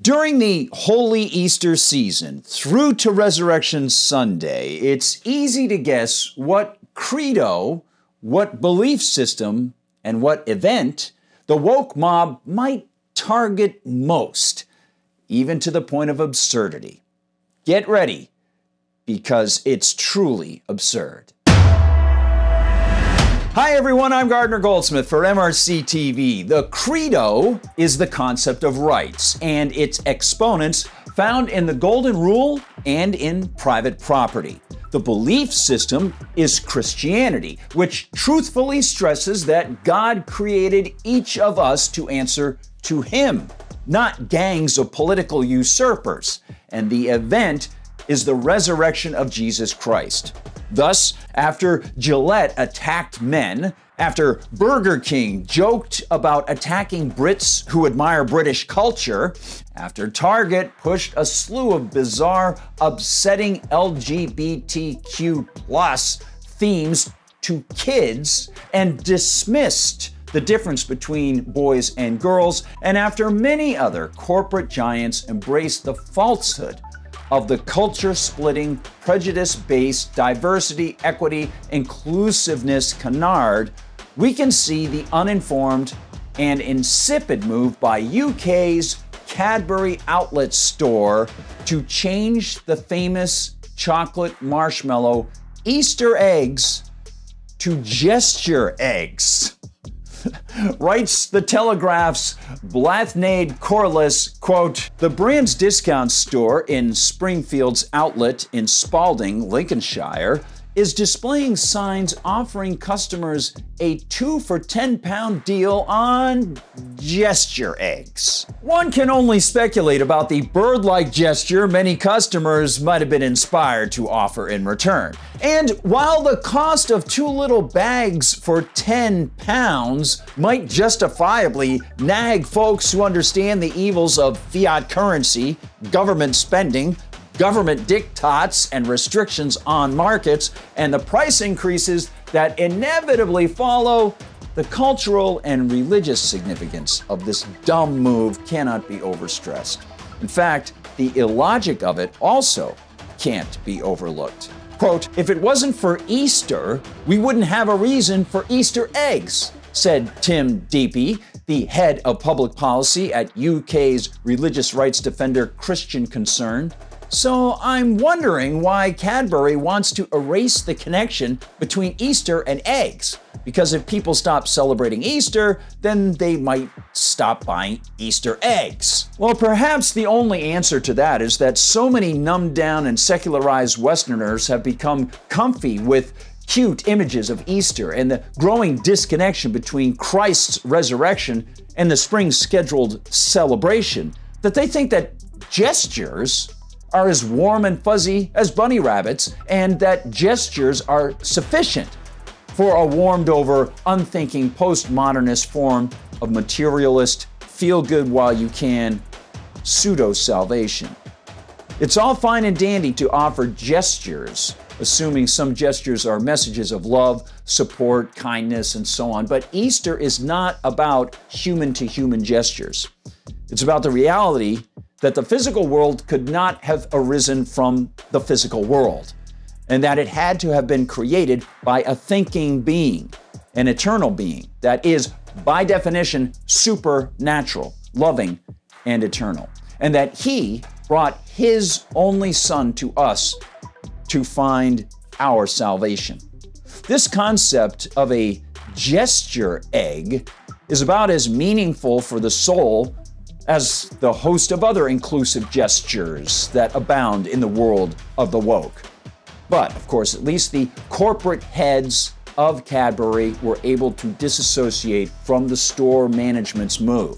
During the Holy Easter season, through to Resurrection Sunday, it's easy to guess what credo, what belief system, and what event the woke mob might target most, even to the point of absurdity. Get ready, because it's truly absurd. Hi everyone, I'm Gardner Goldsmith for MRCTV. The credo is the concept of rights and its exponents found in the Golden Rule and in private property. The belief system is Christianity, which truthfully stresses that God created each of us to answer to Him, not gangs of political usurpers. And the event is the resurrection of Jesus Christ. Thus, after Gillette attacked men, after Burger King joked about attacking Brits who admire British culture, after Target pushed a slew of bizarre, upsetting LGBTQ+ themes to kids and dismissed the difference between boys and girls, and after many other corporate giants embraced the falsehood of the culture-splitting, prejudice-based, diversity, equity, inclusiveness canard, we can see the uninformed and insipid move by UK's Cadbury outlet store to change the famous chocolate marshmallow Easter eggs to gesture eggs. Writes the Telegraph's Blathnade Corliss, quote, "The brand's discount store in Springfield's outlet in Spalding, Lincolnshire, is displaying signs offering customers a 2 for £10 deal on gesture eggs." One can only speculate about the bird-like gesture many customers might have been inspired to offer in return. And while the cost of 2 little bags for £10 might justifiably nag folks who understand the evils of fiat currency, government spending, government diktats and restrictions on markets, and the price increases that inevitably follow, the cultural and religious significance of this dumb move cannot be overstressed. In fact, the illogic of it also can't be overlooked. Quote, "If it wasn't for Easter, we wouldn't have a reason for Easter eggs," said Tim Deepy, the head of public policy at UK's religious rights defender Christian Concern. So I'm wondering why Cadbury wants to erase the connection between Easter and eggs. Because if people stop celebrating Easter, then they might stop buying Easter eggs. Well, perhaps the only answer to that is that so many numbed down and secularized Westerners have become comfy with cute images of Easter and the growing disconnection between Christ's resurrection and the spring scheduled celebration that they think that gestures are as warm and fuzzy as bunny rabbits, and that gestures are sufficient for a warmed-over, unthinking, postmodernist form of materialist, feel-good-while-you-can pseudo-salvation. It's all fine and dandy to offer gestures, assuming some gestures are messages of love, support, kindness, and so on, but Easter is not about human-to-human gestures. It's about the reality that the physical world could not have arisen from the physical world, and that it had to have been created by a thinking being, an eternal being that is, by definition, supernatural, loving, and eternal, and that He brought His only Son to us to find our salvation. This concept of a gesture egg is about as meaningful for the soul as the host of other inclusive gestures that abound in the world of the woke. But, of course, at least the corporate heads of Cadbury were able to disassociate from the store management's move.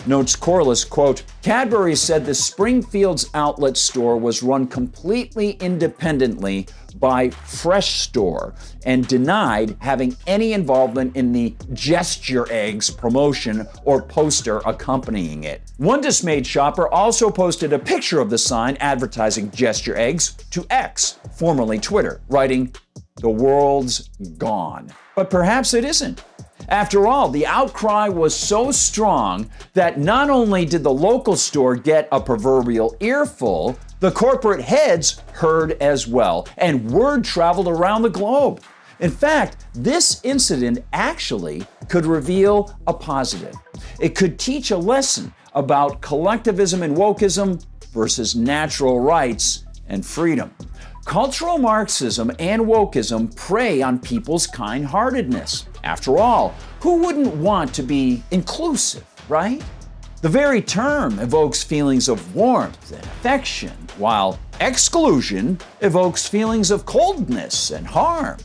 Notes Corliss, quote, "Cadbury said the Springfield's outlet store was run completely independently by Fresh Store and denied having any involvement in the gesture eggs promotion or poster accompanying it." One dismayed shopper also posted a picture of the sign advertising gesture eggs to X, formerly Twitter, writing, "The world's gone." But perhaps it isn't. After all, the outcry was so strong that not only did the local store get a proverbial earful, the corporate heads heard as well, and word traveled around the globe. In fact, this incident actually could reveal a positive. It could teach a lesson about collectivism and wokeism versus natural rights and freedom. Cultural Marxism and wokeism prey on people's kind-heartedness. After all, who wouldn't want to be inclusive, right? The very term evokes feelings of warmth and affection, while exclusion evokes feelings of coldness and harm.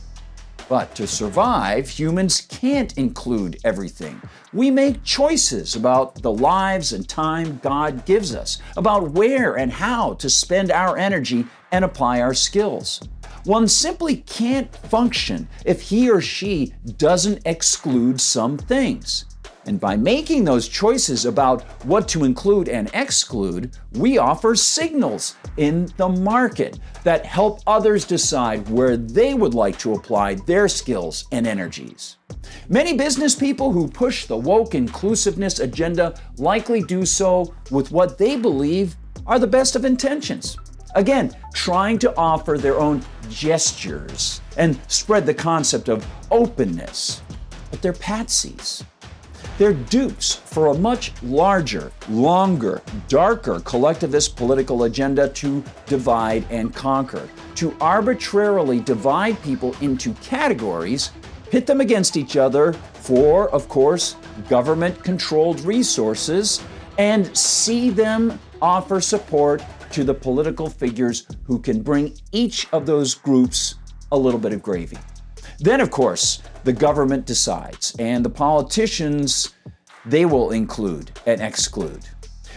But to survive, humans can't include everything. We make choices about the lives and time God gives us, about where and how to spend our energy and apply our skills. One simply can't function if he or she doesn't exclude some things. And by making those choices about what to include and exclude, we offer signals in the market that help others decide where they would like to apply their skills and energies. Many business people who push the woke inclusiveness agenda likely do so with what they believe are the best of intentions. Again, trying to offer their own gestures and spread the concept of openness. But they're patsies. They're dupes for a much larger, longer, darker collectivist political agenda to divide and conquer, to arbitrarily divide people into categories, pit them against each other for, of course, government-controlled resources, and see them offer support to the political figures who can bring each of those groups a little bit of gravy. Then, of course, the government decides, and the politicians, they will include and exclude.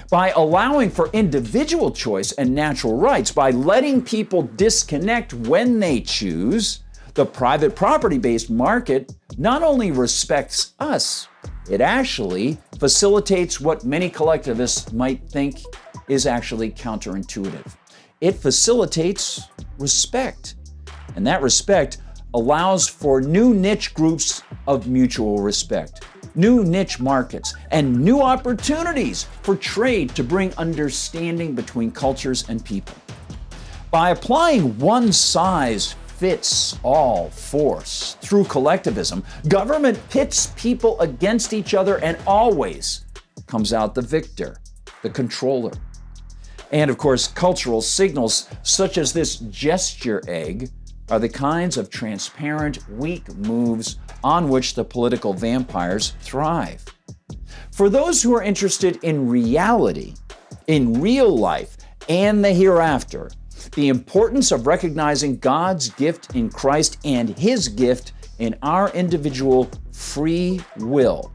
By allowing for individual choice and natural rights, by letting people disconnect when they choose, the private property-based market not only respects us, it actually facilitates what many collectivists might think is actually counterintuitive. It facilitates respect, and that respect allows for new niche groups of mutual respect, new niche markets, and new opportunities for trade to bring understanding between cultures and people. By applying one-size-fits-all force through collectivism, government pits people against each other and always comes out the victor, the controller. And of course, cultural signals such as this gesture egg are the kinds of transparent, weak moves on which the political vampires thrive. For those who are interested in reality, in real life, and the hereafter, the importance of recognizing God's gift in Christ and His gift in our individual free will,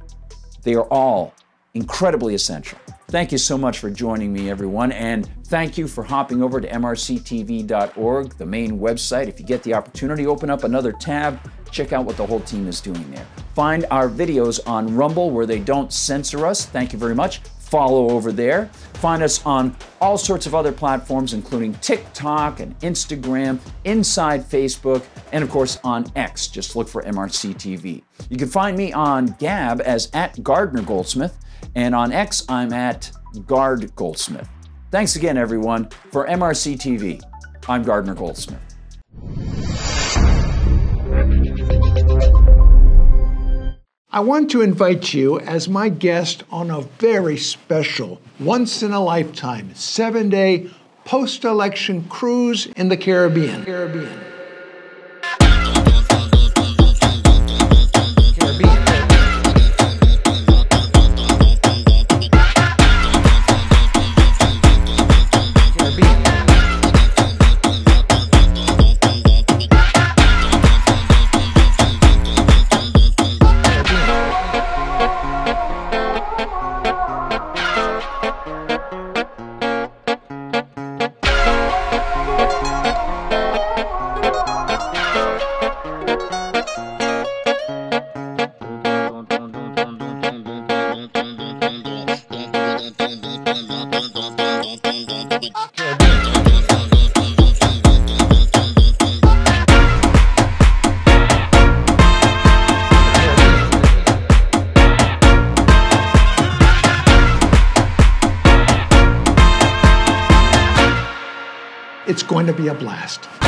they are all incredibly essential. Thank you so much for joining me, everyone, and thank you for hopping over to MRCTV.org, the main website. If you get the opportunity, open up another tab, check out what the whole team is doing there. Find our videos on Rumble where they don't censor us. Thank you very much. Follow over there. Find us on all sorts of other platforms, including TikTok and Instagram, inside Facebook, and of course on X. Just look for MRCTV. You can find me on Gab as @GardnerGoldsmith, and on X, I'm @GardGoldsmith. Thanks again, everyone. For MRCTV, I'm Gardner Goldsmith. I want to invite you as my guest on a very special, once-in-a-lifetime, 7-day post-election cruise in the Caribbean. It's going to be a blast.